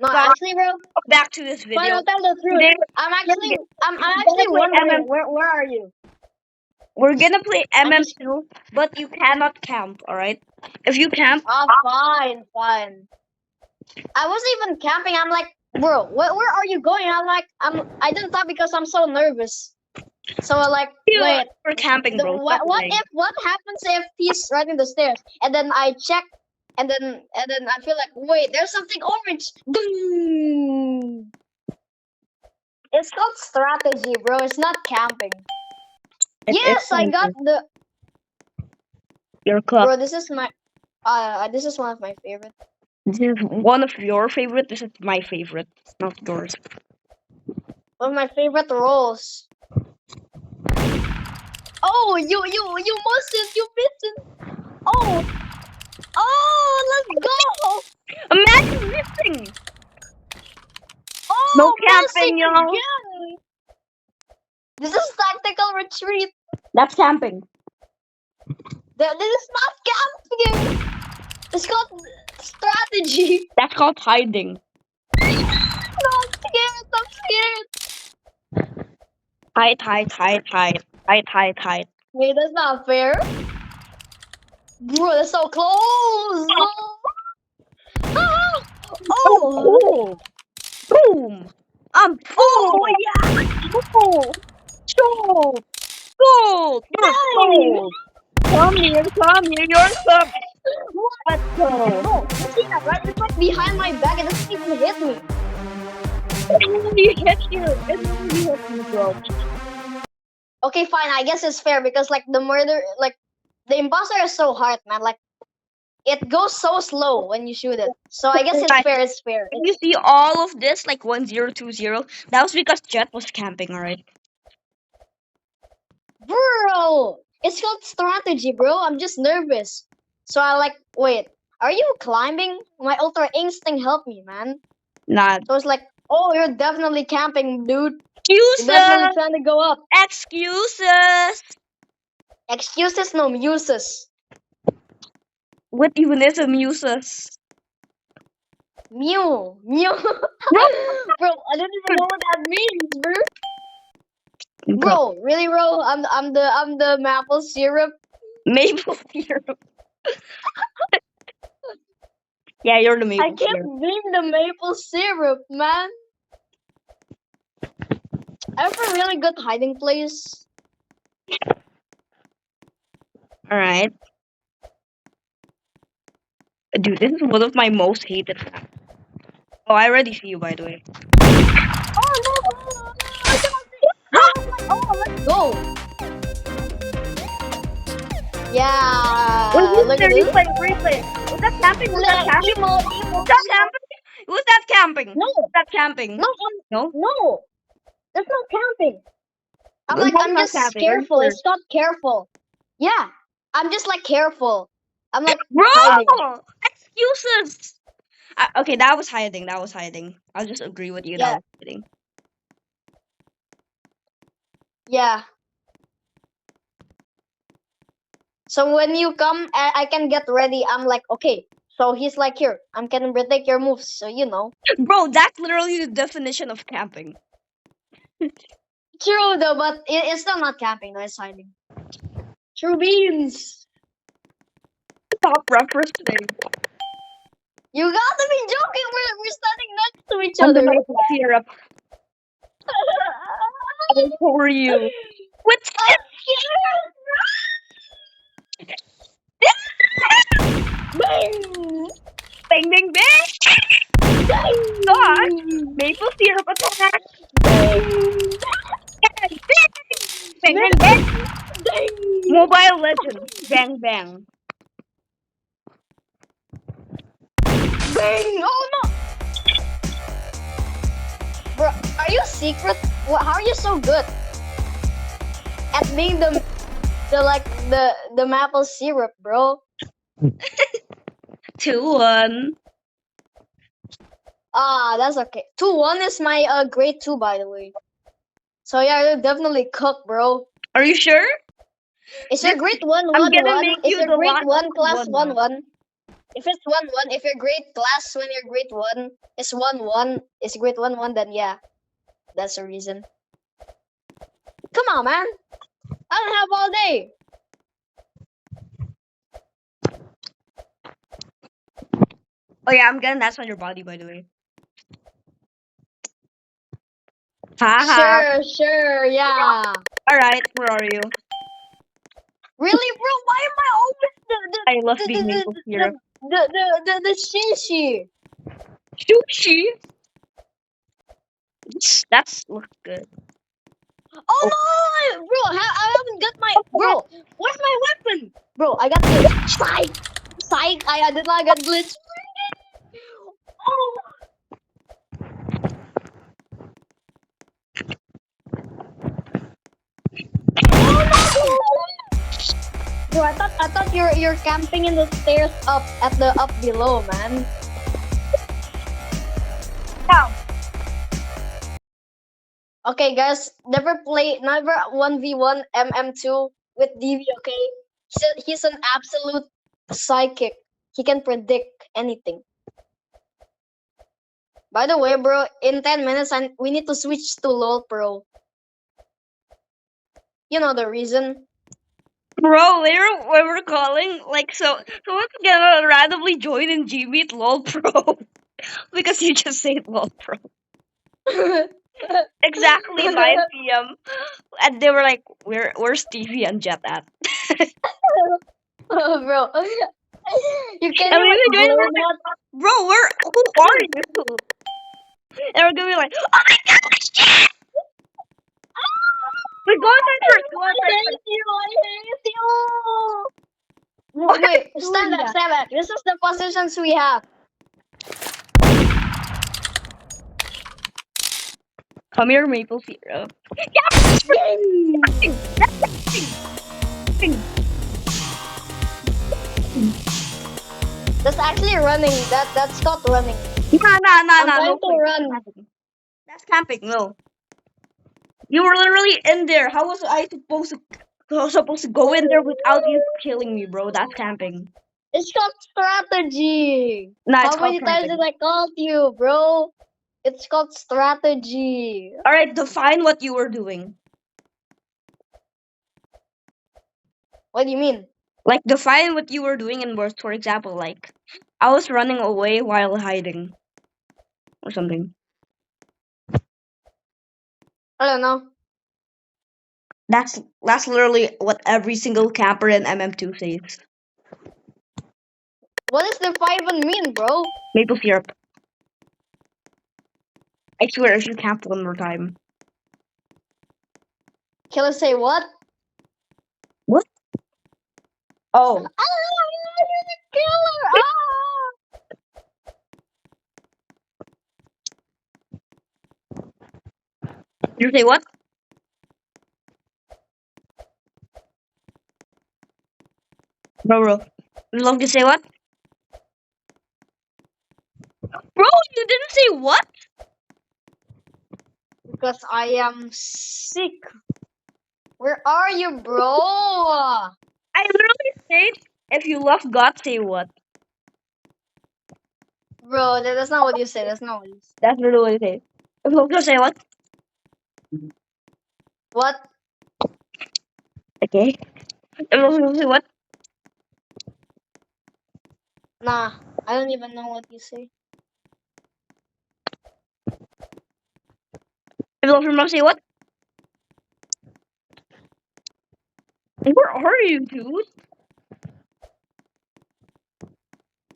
No, But actually, bro. back to this Fine, video. I'll tell the truth. Today I'm we're actually gonna play wondering MM. where are you? We're gonna play I'm just MM2, but you cannot camp. All right. If you camp, fine, fine. I wasn't even camping. I'm like, bro, where are you going? I didn't talk because I'm so nervous. So I like, wait, you're camping, bro. Stop lying. what happens if he's right in the stairs? And then I check, and then I feel like, wait, there's something orange. Ding! It's called strategy, bro. It's not camping. Yes, I got the. Your club. Bro, this is my. This is one of my favorite. This is one of your favorite. This is my favorite. It's not yours. One of my favorite roles. Oh, you mustn't. You missing. Oh, let's go. Imagine missing. Oh, No camping, missing y'all. again. This is tactical retreat. That's camping. This is not camping. It's called strategy. That's called hiding. No, I'm scared. I'm scared. Hide. Wait, that's not fair. Bro, that's so close. Ah! Oh, Oh, boom. Oh, yeah. Oh, gold. Gold. You're dang. gold. Come here. You're so. What? Let's go. Bro, you see that, right? It's like behind my back. It doesn't even hit me. You hit you. It's really hit you, bro. Okay, fine. I guess it's fair because like the imposter is so hard, man. Like it goes so slow when you shoot it. So I guess it's Right. fair. It's fair. If you see all of this, like 1020, that was because Jet was camping, alright? Bro, it's called strategy, bro. I'm just nervous. So I like, wait, are you climbing? My ultra instinct helped me, man. Nah. So it's like, oh, you're definitely camping, dude. You're definitely Excuses! trying to go up. Excuses! Excuses, no muses. What even is a muses? Mew. Bro, I don't even know what that means, bro. Bro, really, bro? I'm the maple syrup. Maple syrup. Yeah, you're the maple I can't syrup. name the maple syrup, man. I have a really good hiding place. Alright. Dude, this is one of my most hated maps. Oh, I already see you, by the way. Oh no! Oh, let's go! Yeah, look at this. Replay. Was that camping? Was that camping? Emo. Was that camping? Was that camping? No, Was that camping? no, No? that's not camping. I'm That's I'm not just camping. Are you careful. sure? It's not careful. Yeah, I'm just like careful. I'm like Bro! hiding. Excuses! Okay, that was hiding. I'll just agree with you. Yeah. That was hiding. Yeah. So when you come, I can get ready. I'm like, okay. So he's like, here, I'm gonna predict your moves. So you know. Bro, that's literally the definition of camping. True though, but it's still not camping. No, it's hiding. True beans. Top reference today. You gotta be joking. We're standing next to each I'm the other. maple syrup. For you. What's I'm scared. Bang, bang, bang! Gosh! Maple syrup attack! Bang, bang, bang! Mobile Legends. Bang, bang. Bang! Oh no! Bro, are you secret? How are you so good at being the maple syrup, bro? 2-1. Ah, that's okay. 2-1 is my grade 2, by the way. So yeah, you're definitely cooked, bro. Are you sure? Is your grade 1 I'm 1 gonna 1? make Is you your the grade last 1 class one 1 1? If it's 1-1, if your grade class when your grade 1 is 1-1, is grade 1-1, then yeah, that's the reason. Come on, man. I don't have all day. Oh yeah, I'm getting that's on your body, by the way. Haha. Sure, yeah. All right, where are you? Really, bro? Why am I always I love the being maple syrup. the shishi? Sushi. That's looks good. Oh Oh, no, bro! I haven't got my bro. Where's my weapon, bro? I got glitch. Psych! I did not get glitch. Oh, oh no! Bro, I thought you're camping in the stairs up at the up below, man. now. Okay, guys, never 1v1 MM2 with DV. Okay, he's an absolute psychic. He can predict anything. By the way, bro, in 10 minutes, we need to switch to LOL Pro. You know the reason. Bro, later when we're calling, like, someone's gonna randomly join in Gmeet LOL Pro because you just said LOL Pro. Exactly 9 p.m. And they were like, "Where's Stevie and Jet at?" Oh, bro, you can't And we even were joining, blame we're like, "Bro, who are you?" And we're gonna be like, "Oh my gosh, we're going first, it. go on I first." hate you. I hate you. Why are Wait, you stand doing back, that? stand back. This is the positions we have. Come here, Maple Syrup. Yay! That's actually running. That's called running. I'm Nah, trying no to point. run. That's camping. No, you were literally in there. How was I supposed to go in there without you killing me, bro? That's camping. It's called strategy. Nah, it's How called many times did camping. I call you, bro? It's called strategy. All right, define what you were doing. What do you mean? Like, define what you were doing in words. For example, like, I was running away while hiding or something. I don't know. That's literally what every single camper in MM2 says. What does the 5 mean, bro? Maple syrup. I swear, if you camp one more time. Killer say what? What? Oh, Ah, you're the killer! Ah! you say what? Bro. You love to say what? Bro, you didn't say what? Because I am sick. Where are you, bro? I literally said, if you love God, say what? Bro, that's not what you said. That's not what you said. That's literally what I said. If you love God, say what? What? Okay. If you love God, say what? Nah, I don't even know what you say. If you love your mom, say what? Where are you, dude?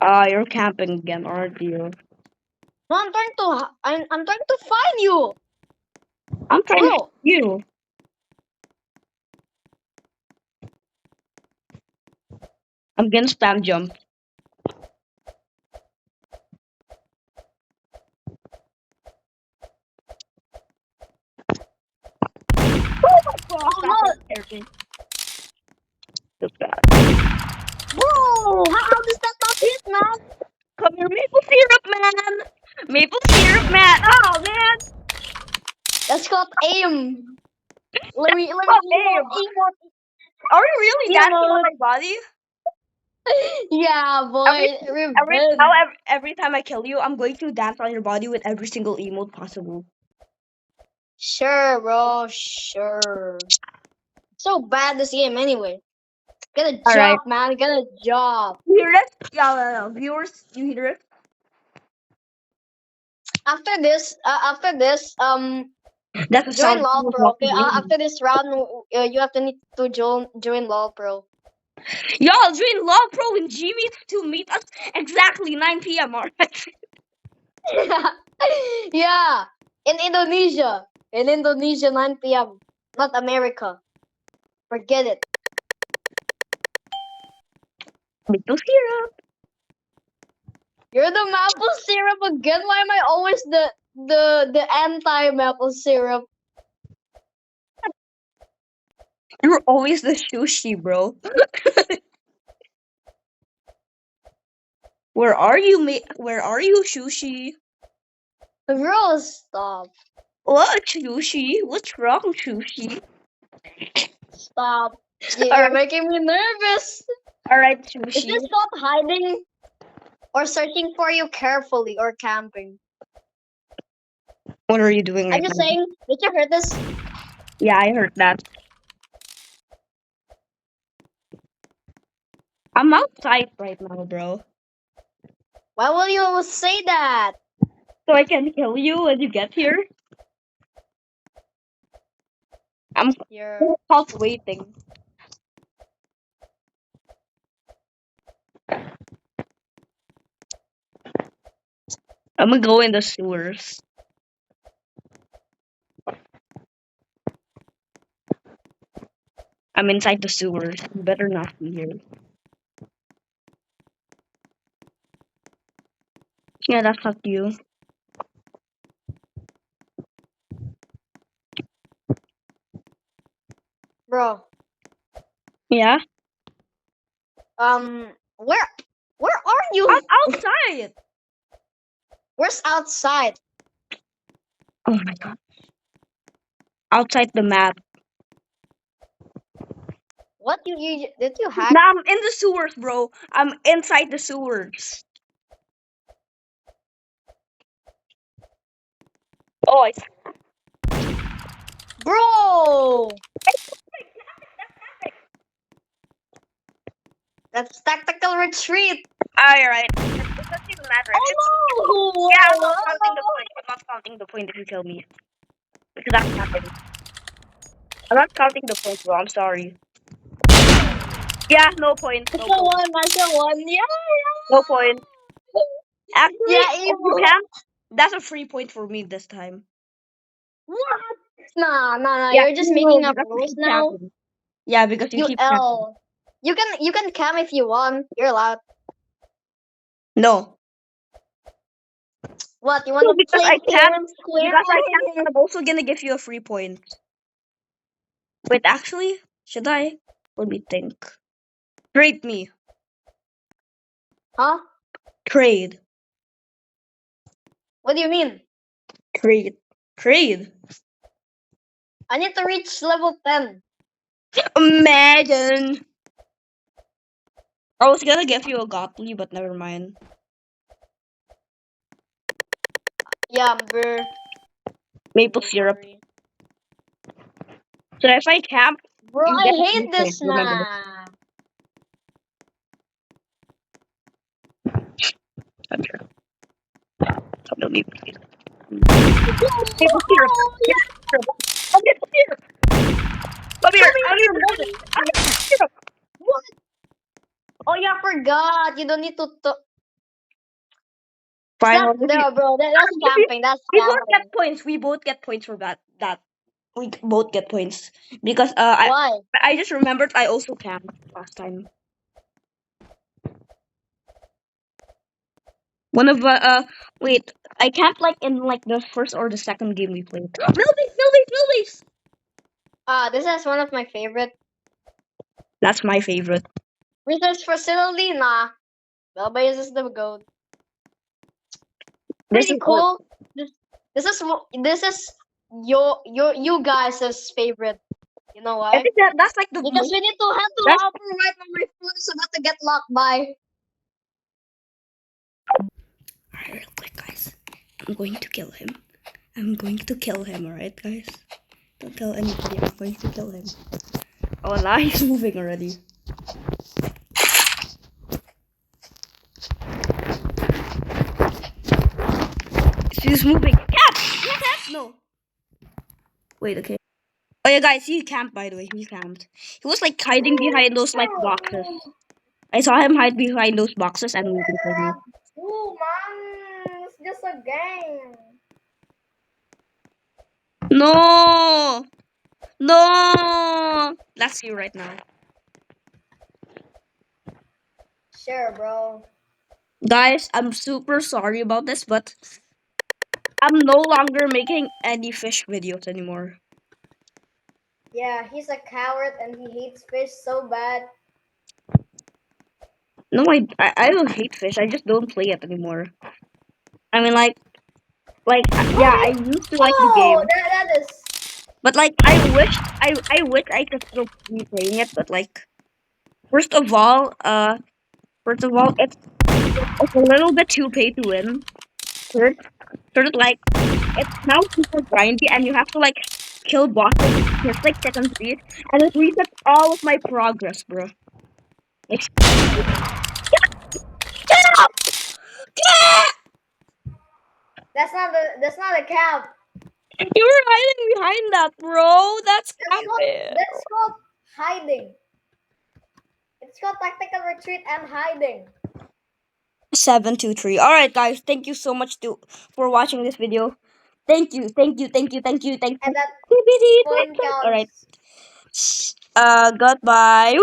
Ah, you're camping again, aren't you? No, I'm trying to find you, I'm trying to bro. you. I'm gonna spam jump. Oh my gosh, Oh that no, hurt everything. So bad. bro. How does that not hit, man? Come here, maple syrup man. Maple syrup man. Oh man. That's called aim. Let me Oh, emote, babe. emote, Are you really dancing on emote. my body? Yeah, Every boy, every now revenge. every time I kill you, I'm going to dance on your body with every single emote possible. Sure, bro. Sure. So bad this game anyway. Get a All right. job, man. Get a job. You hear it? Yeah, yeah, yeah. Viewers, you hear it? After this, That's the join sound LOL of Pro. Okay. walking in. After this round, you have to need to join LOL Pro. Y'all join Law Pro and Gmeet to meet us exactly 9 p.m. Alright. Yeah, in Indonesia. In Indonesia, 9 p.m. Not America. Forget it. Maple syrup. You're the maple syrup again. Why am I always the anti maple syrup? You're always the sushi, bro. Where are you, Where are you, sushi? Bro, stop. What, sushi? What's wrong, sushi? Stop. All You're right, making me nervous. all right, Is sushi. this called hiding or searching for you carefully or camping? What are you doing I'm right just now? saying, did you hear this? Yeah, I heard that. I'm outside right now, bro. Why will you always say that? So I can kill you when you get here. I'm You're half waiting. I'm gonna go in the sewers. I'm inside the sewers. You better not be here. Yeah, that's not you. bro. Yeah, Where are I'm you? outside. Where's outside? Oh my god, outside the map. What you did you hack? Now I'm in the sewers, bro. I'm inside the sewers. Oh, Bro! That's tactical retreat. alright. It doesn't even matter. Oh no! Yeah, I'm not counting the Whoa. point. I'm not counting the point if you kill me. Because that's happened. I'm not counting the point, bro. I'm sorry. Yeah, no point. I No still point. won, I still won. Yeah, No point. yeah. Actually, Yeah, if you evil. can, that's a free point for me this time. What? Nah. Yeah, You're just no, making up because you rules keep now. camping. Yeah, because you You keep camping. L. You can cam if you want. You're allowed. No. What? You No, wanna because play I fair can't. and square? Because I can't. I'm also gonna give you a free point. Wait, actually, should I? Let me think. Trade me. Huh? Trade. What do you mean? Trade. Trade. I need to reach level 10. Imagine. I was gonna give you a godly, but never mind. Yeah, bro. I'm Maple so syrup. sorry. So if I camp, Bro, you I get a free hate point. this Remember. map. I'm sure. Come to maple syrup. Maple syrup. Maple syrup. Oh, maple syrup. Come here. Come I'm here, maple syrup. buddy. I'm maple syrup. What? Oh yeah, I forgot. You don't need to. It's not Finally. no, bro. That's We camping. That's we both camping. get points. We both get points for that. We both get points because Why? I just remembered I also camped last time. One of wait, I camped like in like the first or the second game we played. Millbase. This is one of my favorite That's my favorite. research facility. Nah, Belbase is the goat. This is Pretty cool. This this is you guys' favorite. You know I why? think that's like the Because most. we need to head to That's Hopper right when my phone is about to get locked by. alright, real quick, guys. I'm going to kill him. I'm going to kill him. Alright, guys. Don't tell anybody. I'm going to kill him. Oh, Allah, he's moving already. She's moving. Cap! No, Cap! No. Wait, okay. Oh yeah, guys, he camped by the way. He camped. He was like hiding behind those like boxes. I saw him hide behind those boxes and waiting for me. Oh man, it's just a game. No! No! That's you right now. Sure, bro. Guys, I'm super sorry about this, but I'm no longer making any fish videos anymore. Yeah, he's a coward and he hates fish so bad. No, I don't hate fish. I just don't play it anymore. I mean, yeah, I used to like the Oh, game, that is. but like, I wish I could still be playing it. But like, first of all, uh, first of all, it's a little bit too pay to win. Third, like, it's now super grindy, and you have to like kill bosses just like second speed, and it resets all of my progress, bro. Like, stop! That's not a cap. You were hiding behind that, bro. That's camping. That's called hiding. It's called tactical retreat and hiding. 723. All right, guys. Thank you so much for watching this video. Thank you, thank you, thank you, thank you, thank you. And that All right. point counts. Goodbye.